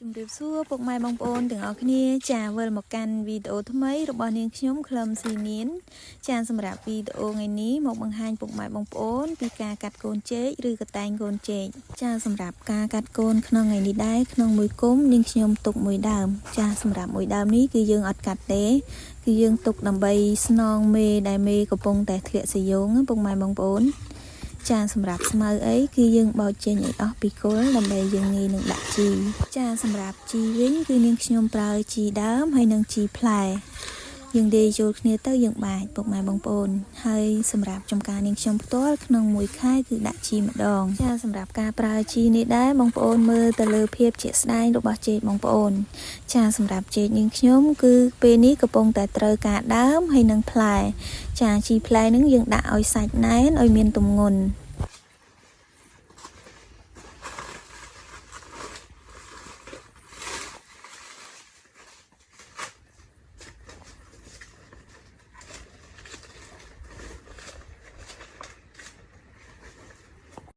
ជំរាបសួរពុកម៉ែបងប្អូនទាំងអស់គ្នាចាវិលមកកាន់វីដេអូថ្មីរបស់នាងខ្ញុំខ្លឹមស៊ីនានចាសម្រាប់វីដេអូថ្ងៃនេះមកបង្ហាញពុកម៉ែបងប្អូនពីការកាត់កូនចេកឬកតែងកូនចេកចាសម្រាប់ការកាត់កូនក្នុងថ្ងៃនេះដែរក្នុងមួយគុំនាងខ្ញុំទុកមួយដើមចាសម្រាប់មួយដើមនេះគឺយើងអត់កាត់ទេគឺយើងទុកដើម្បីស្នងមេដែលមេកំពុងតែធ្លាក់សយងពុកម៉ែបងប្អូនចាសម្រាប់ស្មៅអីគឺយើងបោចចេញឲ្យអស់ពីគល់ដើម្បីយើងងាយនឹងដាក់ជីចាសម្រាប់ជីវិញគឺនាងខ្ញុំប្រើជីដើមហើយនិងជីផ្លែយើងដេកចូលគ្នាទៅយើងបាចពុកម៉ែបងប្អូនហើយសម្រាប់ចំការនាងខ្ញុំផ្ទាល់ក្នុងមួយខែគឺដាក់ជីម្ដងចាសម្រាប់ការប្រើជីនេះដែរបងប្អូនមើលទៅលើភាពជាក់ស្ដែងរបស់ចេកបងប្អូនចាសម្រាប់ចេកនាងខ្ញុំគឺពេលនេះកំពុងតែត្រូវការដើមហើយនិងផ្លែចាជីផ្លែនឹងយើងដាក់ឲ្យសាច់ណែនឲ្យមានទម្ងន់